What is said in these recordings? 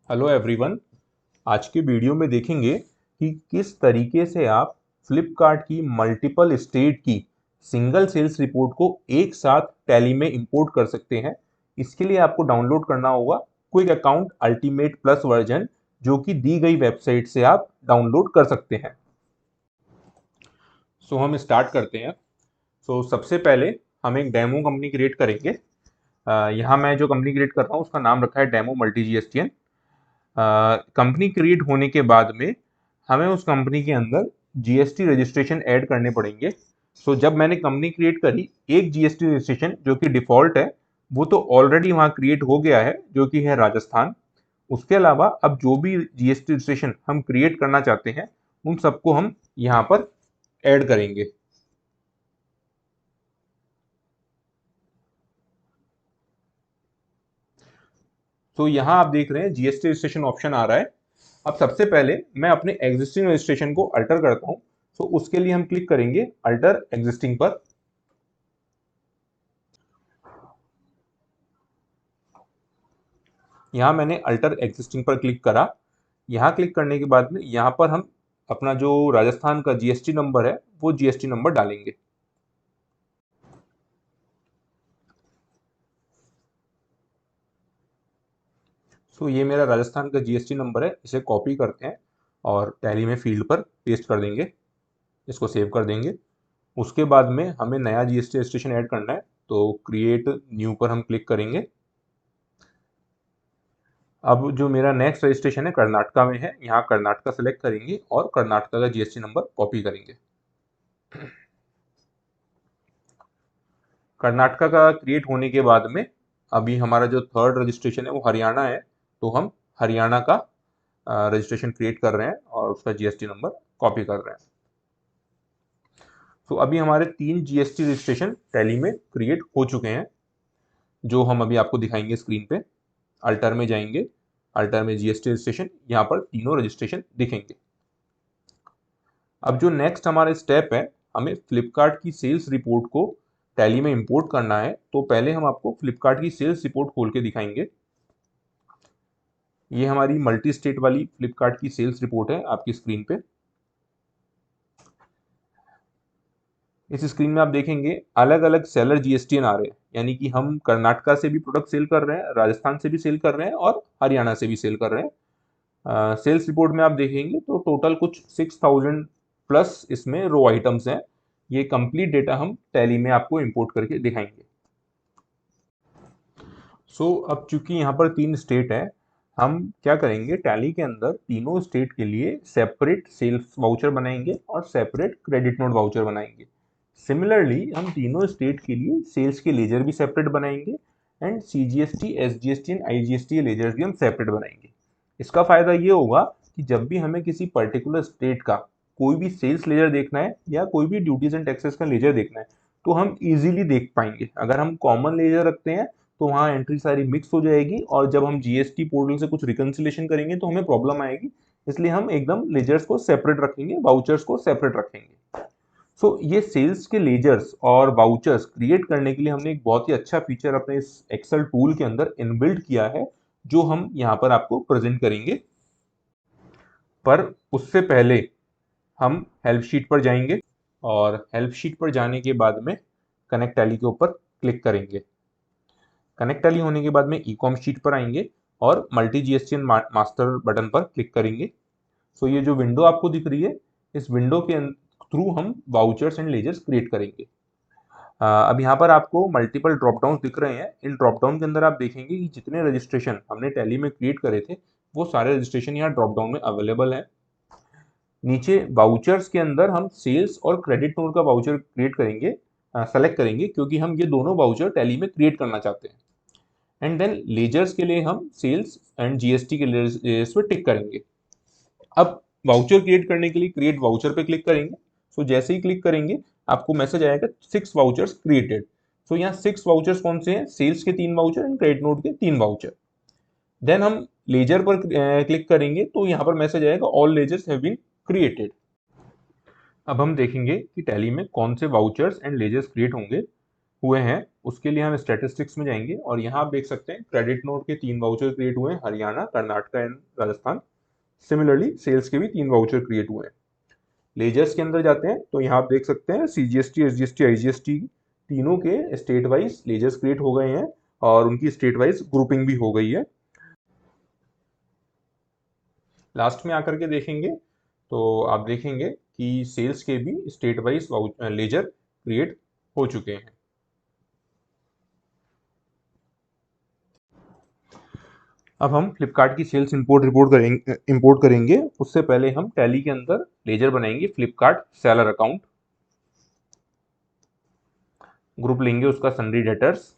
Hello everyone. आज के video में देखेंगे कि किस तरीके से आप फ्लिपकार्ट की मल्टीपल स्टेट की सिंगल सेल्स रिपोर्ट को एक साथ टैली में इंपोर्ट कर सकते हैं। इसके लिए आपको डाउनलोड करना होगा quick account ultimate plus version, जो कि दी गई वेबसाइट से आप डाउनलोड कर सकते हैं। हम स्टार्ट करते हैं। सबसे पहले हम एक डेमो कंपनी क्रिएट करेंगे। यहाँ मैं जो कंपनी क्रिएट कर रहा हूँ उसका नाम रखा है demo multi GSTN. Company create होने के बाद में हमें उस कंपनी के अंदर जीएसटी रजिस्ट्रेशन ऐड करने पड़ेंगे। जब मैंने कंपनी क्रिएट करी, एक जीएसटी रजिस्ट्रेशन जो कि डिफॉल्ट है वो तो ऑलरेडी वहाँ क्रिएट हो गया है, जो कि है राजस्थान। उसके अलावा अब जो भी जीएसटी रजिस्ट्रेशन हम क्रिएट करना चाहते हैं उन सबको हम यहाँ पर ऐड करेंगे। यहाँ आप देख रहे हैं जीएसटी रजिस्ट्रेशन ऑप्शन आ रहा है। अब सबसे पहले मैं अपने एग्जिस्टिंग रजिस्ट्रेशन को अल्टर करता हूँ। उसके लिए हम क्लिक करेंगे अल्टर एग्जिस्टिंग पर। यहाँ मैंने अल्टर एग्जिस्टिंग पर क्लिक करा। यहाँ क्लिक करने के बाद में यहाँ पर हम अपना जो राजस्थान का जीएसटी नंबर है वो जीएसटी नंबर डालेंगे। ये मेरा राजस्थान का जीएसटी नंबर है, इसे कॉपी करते हैं और टैली में फील्ड पर पेस्ट कर देंगे। इसको सेव कर देंगे। उसके बाद में हमें नया जीएसटी रजिस्ट्रेशन ऐड करना है, तो क्रिएट न्यू पर हम क्लिक करेंगे। अब जो मेरा नेक्स्ट रजिस्ट्रेशन है कर्नाटका में है, यहाँ कर्नाटका सेलेक्ट करेंगे और कर्नाटका का जीएसटी नंबर कॉपी करेंगे। कर्नाटका का क्रिएट होने के बाद में अभी हमारा जो थर्ड रजिस्ट्रेशन है वो हरियाणा है, तो हम हरियाणा का रजिस्ट्रेशन क्रिएट कर रहे हैं और उसका जीएसटी नंबर कॉपी कर रहे हैं। अभी हमारे 3 जीएसटी रजिस्ट्रेशन टैली में क्रिएट हो चुके हैं, जो हम अभी आपको दिखाएंगे स्क्रीन पे। अल्टर में जाएंगे, अल्टर में जीएसटी रजिस्ट्रेशन, यहाँ पर तीनों रजिस्ट्रेशन दिखेंगे। अब जो नेक्स्ट हमारा स्टेप है, हमें फ्लिपकार्ट की सेल्स रिपोर्ट को टैली में इंपोर्ट करना है। तो पहले हम आपको फ्लिपकार्ट की सेल्स रिपोर्ट खोल के दिखाएंगे। ये हमारी मल्टी स्टेट वाली फ्लिपकार्ट की सेल्स रिपोर्ट है आपकी स्क्रीन पे। इस स्क्रीन में आप देखेंगे अलग अलग सेलर जीएसटीएन आ रहे हैं, यानी कि हम कर्नाटका से भी प्रोडक्ट सेल कर रहे हैं, राजस्थान से भी सेल कर रहे हैं और हरियाणा से भी सेल कर रहे हैं। सेल्स रिपोर्ट में आप देखेंगे तो टोटल कुछ 6000 प्लस इसमें रो आइटम्स हैं। ये कंप्लीट डेटा हम टैली में आपको इंपोर्ट करके दिखाएंगे। अब चूंकि यहाँ पर 3 स्टेट है, हम क्या करेंगे, टैली के अंदर तीनों स्टेट के लिए सेपरेट सेल्स वाउचर बनाएंगे और सेपरेट क्रेडिट नोट वाउचर बनाएंगे। सिमिलरली हम तीनों स्टेट के लिए सेल्स के लेजर भी सेपरेट बनाएंगे and CGST, SGST and IGST ledgers भी हम सेपरेट बनाएंगे। इसका फायदा ये होगा कि जब भी हमें किसी पर्टिकुलर स्टेट का कोई भी सेल्स लेजर देखना है या कोई भी ड्यूटीज एंड टैक्सेस का लेजर देखना है तो हम इजीली देख पाएंगे। अगर हम कॉमन लेजर रखते हैं तो वहाँ एंट्री सारी मिक्स हो जाएगी और जब हम जीएसटी पोर्टल से कुछ रिकंसिलेशन करेंगे तो हमें प्रॉब्लम आएगी। इसलिए हम एकदम लेजर्स को सेपरेट रखेंगे, वाउचर्स को सेपरेट रखेंगे। ये सेल्स के लेजर्स और वाउचर्स क्रिएट करने के लिए हमने एक बहुत ही अच्छा फीचर अपने इस एक्सेल टूल के अंदर इनबिल्ट किया है, जो हम यहाँ पर आपको प्रेजेंट करेंगे। पर उससे पहले हम हेल्प शीट पर जाएंगे और हेल्प शीट पर जाने के बाद में कनेक्ट टैली के ऊपर क्लिक करेंगे। कनेक्ट टैली होने के बाद में ई कॉम शीट पर आएंगे और मल्टी जीएसटीएन मास्टर बटन पर क्लिक करेंगे। ये जो विंडो आपको दिख रही है, इस विंडो के थ्रू हम वाउचर्स एंड लेजर्स क्रिएट करेंगे। अब यहाँ पर आपको मल्टीपल ड्रॉप डाउन दिख रहे हैं। इन ड्रॉप डाउन के अंदर आप देखेंगे कि जितने रजिस्ट्रेशन हमने टैली में क्रिएट करे थे वो सारे रजिस्ट्रेशन यहाँ ड्रॉप डाउन में अवेलेबल है। नीचे वाउचर्स के अंदर हम सेल्स और क्रेडिट नोट का वाउचर क्रिएट करेंगे, सेलेक्ट करेंगे, क्योंकि हम ये दोनों वाउचर टैली में क्रिएट करना चाहते हैं। एंड देन लेजर्स के लिए हम सेल्स एंड जीएसटी के लेजर्स पे टिक करेंगे। अब वाउचर क्रिएट करने के लिए क्रिएट वाउचर पे क्लिक करेंगे। जैसे ही क्लिक करेंगे आपको मैसेज आएगा 6 वाउचर्स क्रिएटेड। यहाँ 6 वाउचर्स कौन से हैं, सेल्स के 3 वाउचर एंड क्रेडिट नोट के 3 वाउचर। देन हम लेजर पर क्लिक करेंगे तो यहाँ पर मैसेज आएगा all ledgers have been created. अब हम देखेंगे कि टैली में कौन से वाउचर्स एंड लेजर्स क्रिएट होंगे। हुए हैं उसके लिए हम स्टैटिस्टिक्स में जाएंगे और यहाँ आप देख सकते हैं क्रेडिट नोट के 3 वाउचर क्रिएट हुए हैं, Haryana, Karnataka and Rajasthan. Similarly sales के भी 3 वाउचर क्रिएट हुए हैं। लेजर्स के अंदर जाते हैं तो यहाँ आप देख सकते हैं सीजीएसटी, एसजीएसटी, आईजीएसटी तीनों के स्टेट वाइज लेजर्स क्रिएट हो गए हैं और उनकी स्टेट वाइज ग्रुपिंग भी हो गई है। लास्ट में आकर के देखेंगे तो आप देखेंगे कि सेल्स के भी स्टेट वाइज लेजर क्रिएट हो चुके हैं। अब हम फ्लिपकार्ट की सेल्स इंपोर्ट करेंगे। उससे पहले हम टैली के अंदर लेजर बनाएंगे फ्लिपकार्ट सेलर अकाउंट। ग्रुप लेंगे उसका सन्ड्री डेटर्स।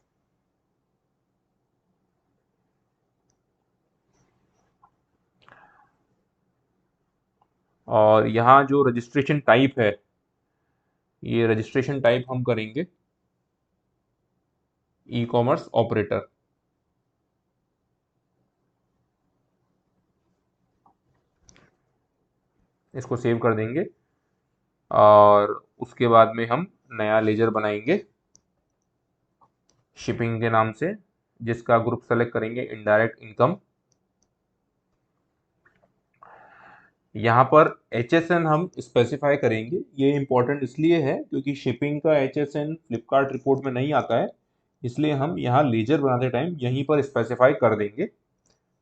और यहाँ जो रजिस्ट्रेशन टाइप है, ये रजिस्ट्रेशन टाइप हम करेंगे ई कॉमर्स ऑपरेटर। इसको सेव कर देंगे और उसके बाद में हम नया लेजर बनाएंगे शिपिंग के नाम से, जिसका ग्रुप सेलेक्ट करेंगे इनडायरेक्ट इनकम। यहाँ पर HSN हम स्पेसिफाई करेंगे। ये इंपॉर्टेंट इसलिए है क्योंकि शिपिंग का HSN फ्लिपकार्ट रिपोर्ट में नहीं आता है, इसलिए हम यहाँ लेजर बनाते टाइम यहीं पर स्पेसिफाई कर देंगे।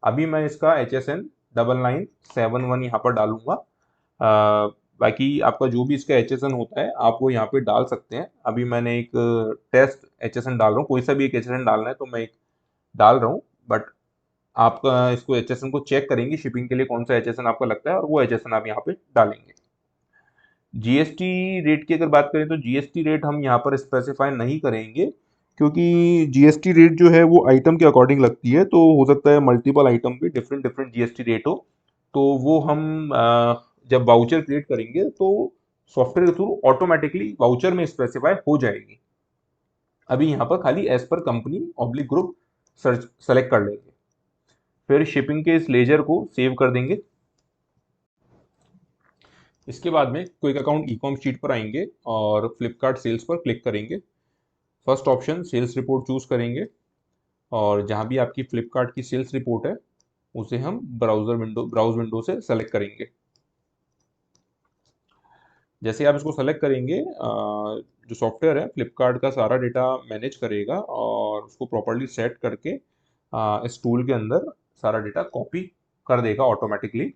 अभी मैं इसका HSN 9971 यहाँ पर डालूंगा। बाकी आपका जो भी इसका HSN होता है आप वो यहाँ पे डाल सकते हैं। अभी मैंने एक टेस्ट HSN डाल रहा हूँ, कोई सा भी एक HSN डालना है तो मैं एक डाल रहा हूँ, बट आपका इसको HSN को चेक करेंगे शिपिंग के लिए कौन सा HSN आपको लगता है और वो HSN आप यहाँ पे डालेंगे। जीएसटी रेट की अगर बात करें तो जीएसटी रेट हम यहाँ पर स्पेसिफाई नहीं करेंगे क्योंकि जीएसटी रेट जो है वो आइटम के अकॉर्डिंग लगती है, तो हो सकता है मल्टीपल आइटम पे डिफरेंट डिफरेंट जीएसटी रेट हो, तो वो हम जब वाउचर क्रिएट करेंगे तो सॉफ्टवेयर के थ्रू ऑटोमेटिकली वाउचर में स्पेसिफाई हो जाएगी। अभी यहाँ पर खाली एज पर company oblique group search select कर लेंगे, फिर शिपिंग के इस लेजर को सेव कर देंगे। इसके बाद में quick account e com sheet पर आएंगे और फ्लिपकार्ट सेल्स पर क्लिक करेंगे। First option sales report choose करेंगे और जहां भी आपकी फ्लिपकार्ट की सेल्स रिपोर्ट है उसे हम ब्राउज विंडो से सेलेक्ट करेंगे। जैसे आप इसको सेलेक्ट करेंगे जो सॉफ्टवेयर है फ्लिपकार्ट का सारा डेटा मैनेज करेगा और उसको प्रॉपरली सेट करके इस टूल के अंदर सारा डेटा कॉपी कर देगा ऑटोमेटिकली।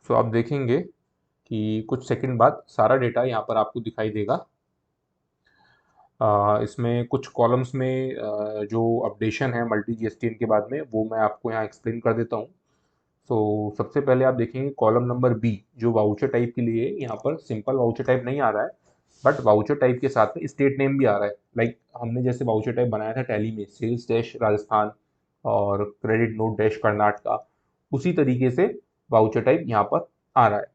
सो आप देखेंगे कि कुछ सेकंड बाद सारा डेटा यहाँ पर आपको दिखाई देगा। इसमें कुछ कॉलम्स में जो अपडेशन है मल्टी जीएसटीएन के बाद में वो मैं आपको यहाँ एक्सप्लेन कर देता हूँ। तो सबसे पहले आप देखेंगे कॉलम नंबर बी जो वाउचर टाइप के लिए, यहाँ पर सिंपल वाउचर टाइप नहीं आ रहा है बट वाउचर टाइप के साथ में स्टेट नेम भी आ रहा है। लाइक हमने जैसे वाउचर टाइप बनाया था टैली में सेल्स डैश राजस्थान और क्रेडिट नोट डैश कर्नाटका, उसी तरीके से वाउचर टाइप यहाँ पर आ रहा है।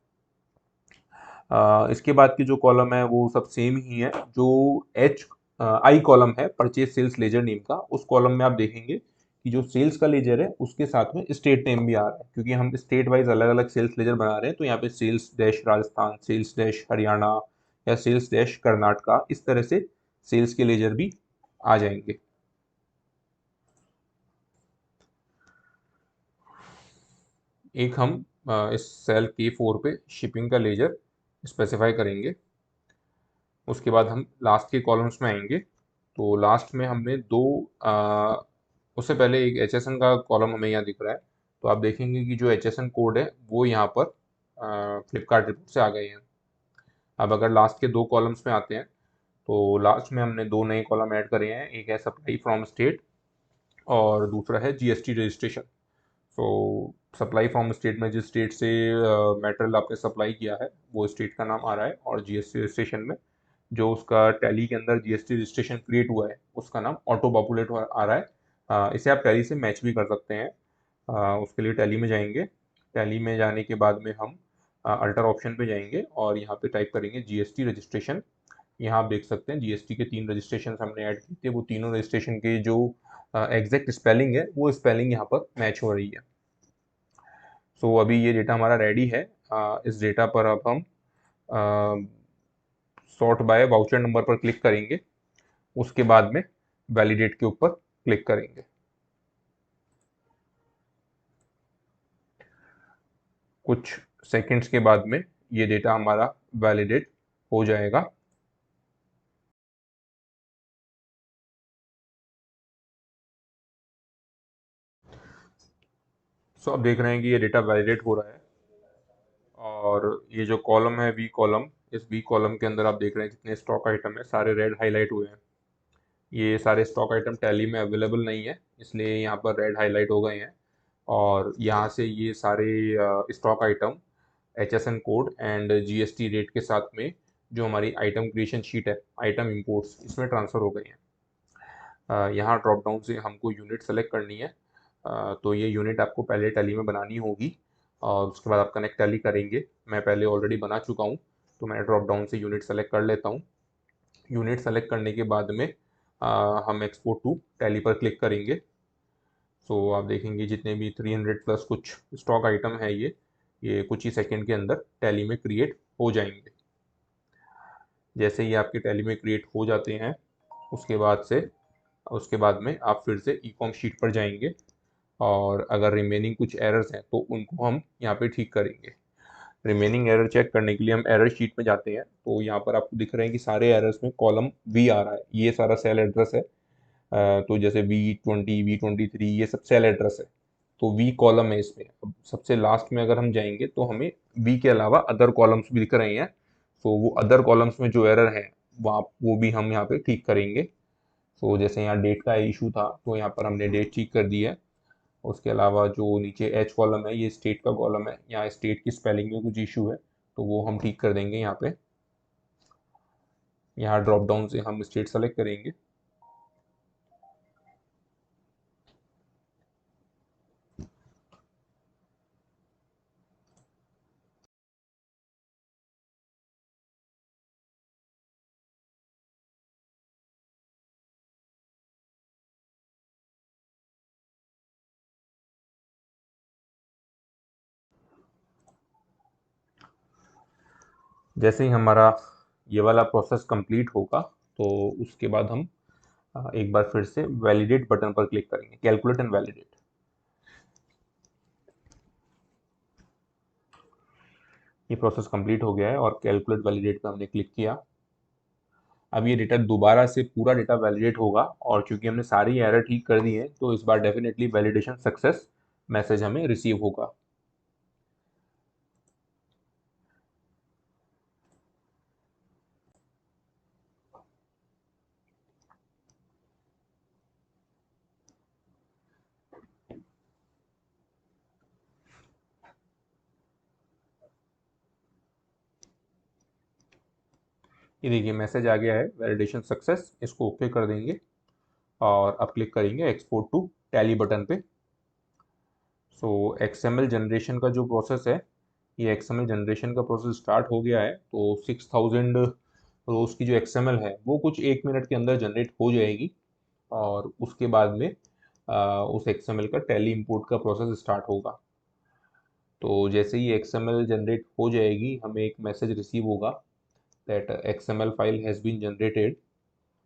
इसके बाद की जो कॉलम है वो सब सेम ही है। जो एच आई कॉलम है परचेज सेल्स लेजर नेम का, उस कॉलम में आप देखेंगे कि जो सेल्स का लेजर है उसके साथ में स्टेट नेम भी आ रहा है, क्योंकि हम स्टेट वाइज अलग अलग सेल्स लेजर बना रहे हैं। तो यहाँ पे sales dash Rajasthan, sales dash Haryana या सेल्स डैश कर्नाटका, इस तरह से सेल्स के लेजर भी आ जाएंगे। एक हम इस सेल K4 पे शिपिंग का लेजर स्पेसिफाई करेंगे। उसके बाद हम लास्ट के कॉलम्स में आएंगे। तो लास्ट में हमने दो उससे पहले एक HSN का कॉलम हमें यहाँ दिख रहा है, तो आप देखेंगे कि जो HSN कोड है वो यहाँ पर फ्लिपकार्ट रिपोर्ट से आ गए हैं। अब अगर लास्ट के दो कॉलम्स में आते हैं तो लास्ट में हमने दो नए कॉलम ऐड करे हैं, एक है सप्लाई फ्रॉम स्टेट और दूसरा है जीएसटी रजिस्ट्रेशन। तो सप्लाई फ्रॉम स्टेट में जिस स्टेट से मेटेरियल आपने सप्लाई किया है वो स्टेट का नाम आ रहा है, और जीएसटी रजिस्ट्रेशन में जो उसका टैली के अंदर जीएसटी रजिस्ट्रेशन क्रिएट हुआ है उसका नाम ऑटो पॉपुलेट आ रहा है। इसे आप टैली से मैच भी कर सकते हैं। उसके लिए टैली में जाएंगे। टैली में जाने के बाद में हम अल्टर ऑप्शन पे जाएंगे और यहाँ पे टाइप करेंगे जीएसटी रजिस्ट्रेशन। यहाँ आप देख सकते हैं जीएसटी के 3 रजिस्ट्रेशन हमने ऐड किए थे, वो तीनों रजिस्ट्रेशन के जो एग्जैक्ट स्पेलिंग है वो स्पेलिंग यहाँ पर मैच हो रही है। सो अभी ये डेटा हमारा रेडी है। इस डेटा पर अब हम सॉर्ट बाय वाउचर नंबर पर क्लिक करेंगे, उसके बाद में वैलिडेट के ऊपर क्लिक करेंगे। कुछ सेकंड्स के बाद में ये डेटा हमारा वैलिडेट हो जाएगा। सो आप देख रहे हैं कि ये डेटा वैलिडेट हो रहा है, और ये जो कॉलम है वी कॉलम, इस वी कॉलम के अंदर आप देख रहे हैं जितने स्टॉक आइटम है सारे रेड हाईलाइट हुए हैं। ये सारे स्टॉक आइटम टैली में अवेलेबल नहीं है, इसलिए यहाँ पर रेड हाईलाइट हो गए हैं। और यहाँ से ये सारे stock item HSN code and GST rate के साथ में जो हमारी आइटम क्रिएशन शीट है, आइटम इंपोर्ट्स, इसमें ट्रांसफ़र हो गए हैं। यहाँ ड्रॉप डाउन से हमको यूनिट सेलेक्ट करनी है। तो ये यूनिट आपको पहले टैली में बनानी होगी और उसके बाद आप कनेक्ट टैली करेंगे। मैं पहले ऑलरेडी बना चुका हूँ, तो मैं ड्रॉप डाउन से यूनिट सेलेक्ट कर लेता हूँ। यूनिट सेलेक्ट करने के बाद में हम एक्सपोर्ट टू टैली पर क्लिक करेंगे। सो आप देखेंगे जितने भी 300 प्लस कुछ स्टॉक आइटम है, ये कुछ ही सेकंड के अंदर टैली में क्रिएट हो जाएंगे। जैसे ही आपके टैली में क्रिएट हो जाते हैं, उसके बाद में आप फिर से ई कॉम शीट पर जाएंगे, और अगर रिमेनिंग कुछ एरर्स हैं तो उनको हम यहाँ पे ठीक करेंगे। रिमेनिंग एरर चेक करने के लिए हम एरर शीट में जाते हैं, तो यहाँ पर आपको दिख रहे हैं कि सारे एरर्स में कॉलम वी आ रहा है, ये सारा सेल एड्रेस है। तो जैसे V20 V23 ये सब सेल एड्रेस है, तो वी कॉलम है इसमें। अब सबसे लास्ट में अगर हम जाएंगे तो हमें वी के अलावा अदर कॉलम्स भी दिख रहे हैं, तो वो अदर कॉलम्स में जो एरर है वो भी हम यहाँ पे ठीक करेंगे। तो जैसे यहाँ डेट का इशू था, तो यहाँ पर हमने डेट ठीक कर दी है। उसके अलावा जो नीचे एच कॉलम है, ये स्टेट का कॉलम है, यहाँ स्टेट की स्पेलिंग में कुछ इशू है, तो वो हम ठीक कर देंगे यहाँ पे। यहाँ ड्रॉप डाउन से हम स्टेट सेलेक्ट करेंगे। जैसे ही हमारा ये वाला प्रोसेस कंप्लीट होगा, तो उसके बाद हम एक बार फिर से वैलिडेट बटन पर क्लिक करेंगे, कैलकुलेट एंड वैलिडेट। ये प्रोसेस कंप्लीट हो गया है और कैलकुलेट वैलिडेट पे हमने क्लिक किया। अब ये डेटा दोबारा से पूरा डेटा वैलिडेट होगा, और चूंकि हमने सारी एरर ठीक कर दी है, तो इस बार डेफिनेटली वैलिडेशन सक्सेस मैसेज हमें रिसीव होगा। ये देखिए मैसेज आ गया है, वैलिडेशन सक्सेस, इसको ओके कर देंगे और अब क्लिक करेंगे एक्सपोर्ट टू टैली बटन पे। सो XML जनरेशन का जो प्रोसेस है, ये XML जनरेशन का प्रोसेस स्टार्ट हो गया है। तो 6000 रोज की जो XML है वो कुछ 1 मिनट के अंदर जनरेट हो जाएगी, और उसके बाद में उस XML का टैली इंपोर्ट का प्रोसेस स्टार्ट होगा। तो जैसे ही XML जनरेट हो जाएगी, हमें एक मैसेज रिसीव होगा that XML file has been generated.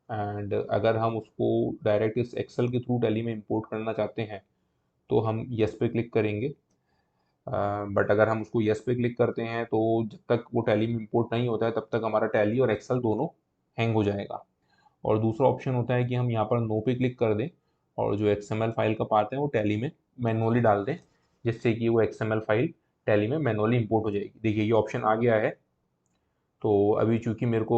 And अगर हम उसको डायरेक्ट इस एक्सेल के थ्रू टैली में इंपोर्ट करना चाहते हैं, तो हम यस पे क्लिक करेंगे। बट अगर हम उसको यस पे क्लिक करते हैं, तो जब तक वो टैली में इंपोर्ट नहीं होता है, तब तक हमारा टैली और एक्सेल दोनों हैंग हो जाएगा। और दूसरा ऑप्शन होता है कि हम यहाँ पर नो पे क्लिक कर दें, और जो XML फाइल का पार्ट है वो टैली में मैनुअली डाल दें, जिससे कि वो XML फाइल टैली में मैनुअली इंपोर्ट हो जाएगी। देखिए ये ऑप्शन आ गया है। तो अभी चूंकि मेरे को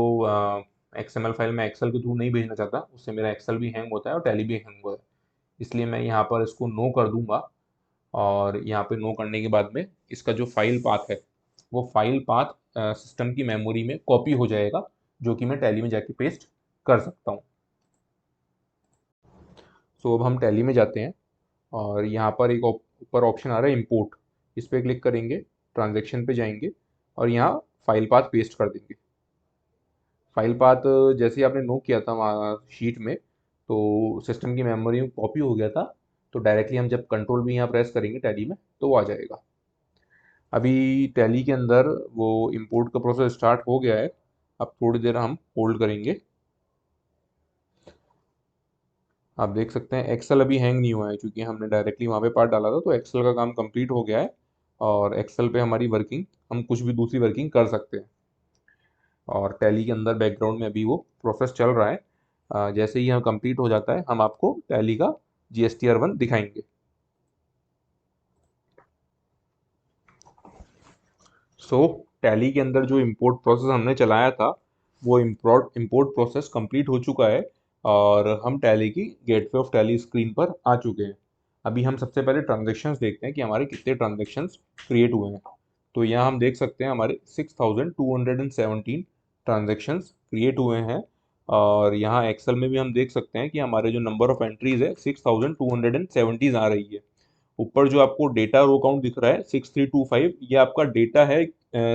XML फाइल मैं एक्सेल के थ्रू नहीं भेजना चाहता, उससे मेरा एक्सेल भी हैंग होता है और टैली भी हैंग होता है, इसलिए मैं यहाँ पर इसको नो कर दूंगा। और यहाँ पे नो करने के बाद में इसका जो फाइल पाथ है, वो फाइल पाथ सिस्टम की मेमोरी में कॉपी हो जाएगा, जो कि मैं टैली में जाके पेस्ट कर सकता हूँ। सो अब हम टैली में जाते हैं, और यहाँ पर एक ऊपर ऑप्शन आ रहा है इंपोर्ट, इस पर क्लिक करेंगे, ट्रांजेक्शन पे जाएंगे और यहाँ फाइल पाथ पेस्ट कर देंगे। फाइल पाथ जैसे ही आपने नो किया था वहाँ शीट में, तो सिस्टम की मेमोरी में कॉपी हो गया था, तो डायरेक्टली हम जब कंट्रोल भी यहाँ प्रेस करेंगे टैली में, तो वो आ जाएगा। अभी टैली के अंदर वो इंपोर्ट का प्रोसेस स्टार्ट हो गया है। अब थोड़ी देर हम होल्ड करेंगे। आप देख सकते हैं एक्सेल अभी हैंग नहीं हुआ है, क्योंकि हमने डायरेक्टली वहाँ पे पार्ट डाला था, तो एक्सेल का काम कंप्लीट हो गया है और एक्सेल पे हमारी वर्किंग, हम कुछ भी दूसरी वर्किंग कर सकते हैं। और टैली के अंदर बैकग्राउंड में अभी वो प्रोसेस चल रहा है। जैसे ही यह कंप्लीट हो जाता है हम आपको टैली का GSTR1 दिखाएंगे। सो टैली के अंदर जो इंपोर्ट प्रोसेस हमने चलाया था, वो इंपोर्ट प्रोसेस कंप्लीट हो चुका है और हम टैली की गेटवे ऑफ टैली स्क्रीन पर आ चुके हैं। अभी हम सबसे पहले ट्रांजेक्शन्स देखते हैं कि हमारे कितने ट्रांजेक्शन्स क्रिएट हुए हैं। तो यहाँ हम देख सकते हैं हमारे 6217 ट्रांजेक्शन्स क्रिएट हुए हैं। और यहाँ एक्सेल में भी हम देख सकते हैं कि हमारे जो नंबर ऑफ एंट्रीज है 6270 आ रही है। ऊपर जो आपको डेटा रो काउंट दिख रहा है 6325, ये आपका डेटा है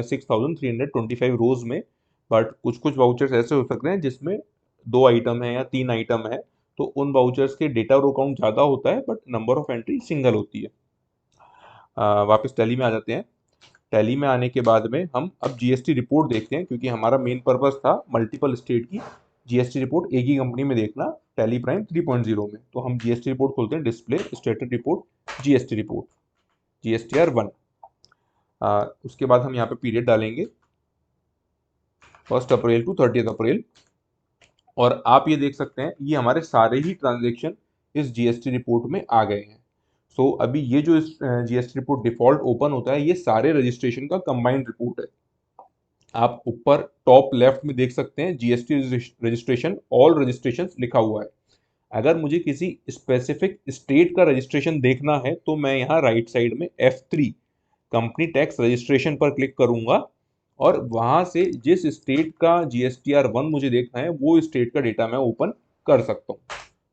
6325 रोज में। बट कुछ कुछ वाउचर्स ऐसे हो सकते हैं जिसमें 2 आइटम है या 3 आइटम है, तो उन वाउचर्स के डेटा रो काउंट ज़्यादा होता है but number of entry single होती है। वापस टैली में आ जाते हैं। टैली में आने के बाद में हम अब GST रिपोर्ट देखते हैं, क्योंकि हमारा मेन पर्पस था मल्टीपल स्टेट की GST रिपोर्ट एक ही कंपनी में देखना, टैली प्राइम 3.0 में। तो हम GST रिपोर्ट खोलते हैं, display status report, GST report, GSTR1। उसके बाद हम यहाँ पे पीरियड डालेंगे 1 अप्रैल टू 30 अप्रैल। और आप ये देख सकते हैं ये हमारे सारे ही ट्रांजेक्शन इस GST रिपोर्ट में आ गए हैं। सो अभी ये जो GST रिपोर्ट डिफॉल्ट ओपन होता है, ये सारे रजिस्ट्रेशन का कंबाइंड रिपोर्ट है। आप ऊपर टॉप लेफ्ट में देख सकते हैं GST रजिस्ट्रेशन, ऑल रजिस्ट्रेशन लिखा हुआ है। अगर मुझे किसी स्पेसिफिक स्टेट का रजिस्ट्रेशन देखना है तो मैं यहाँ राइट साइड में F3 कंपनी टैक्स रजिस्ट्रेशन पर क्लिक करूंगा और वहां से जिस स्टेट का GSTR1 मुझे देखना है वो स्टेट का डेटा मैं ओपन कर सकता हूँ।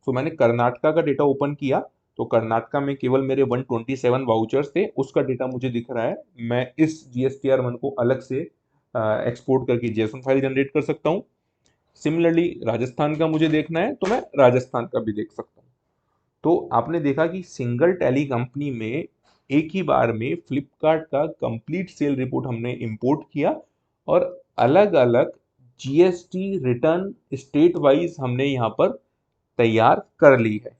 तो मैंने कर्नाटका का डेटा ओपन किया, तो कर्नाटका में केवल मेरे 127 वाउचर्स थे, उसका डेटा मुझे दिख रहा है। मैं इस GSTR1 को अलग से एक्सपोर्ट करके JSON फाइल जनरेट कर सकता हूँ। सिमिलरली राजस्थान का मुझे देखना है तो मैं राजस्थान का भी देख सकता हूँ। तो आपने देखा कि सिंगल टैली कंपनी में एक ही बार में फ्लिपकार्ट का कंप्लीट सेल रिपोर्ट हमने इंपोर्ट किया और अलग अलग GST रिटर्न स्टेट वाइज हमने यहाँ पर तैयार कर ली है।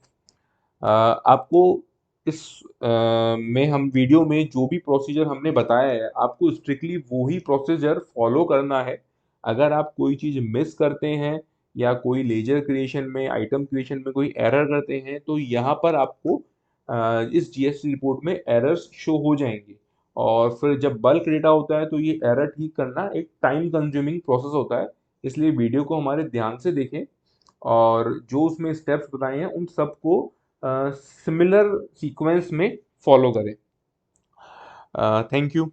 आपको इस में हम वीडियो में जो भी प्रोसीजर हमने बताया है, आपको स्ट्रिक्टली वो ही प्रोसीजर फॉलो करना है। अगर आप कोई चीज़ मिस करते हैं या कोई लेजर क्रिएशन में, आइटम क्रिएशन में कोई एरर करते हैं, तो यहाँ पर आपको इस GST रिपोर्ट में एरर्स शो हो जाएंगे। और फिर जब बल्क डेटा होता है तो ये एरर ठीक करना एक टाइम कंज्यूमिंग प्रोसेस होता है। इसलिए वीडियो को हमारे ध्यान से देखें और जो उसमें स्टेप्स बताए हैं उन सबको सिमिलर सीक्वेंस में फॉलो करें। Thank you.